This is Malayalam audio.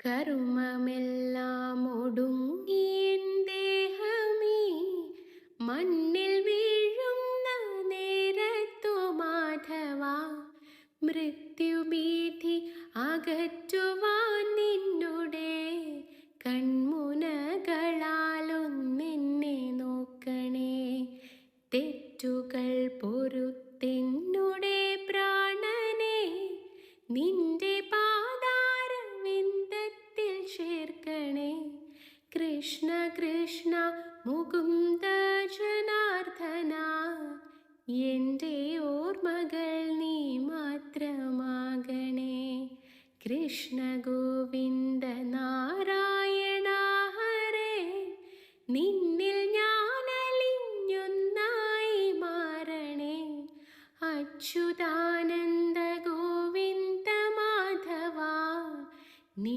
കർമ്മമെല്ലാം ഒടുങ്ങിയൻ ദേഹമേ മണ്ണിൽ വീഴുന്ന നേരത്തു മാധവ മൃത്യുഭീതി അകറ്റുവാൻ നിന്നുടെ കണ്ണീർ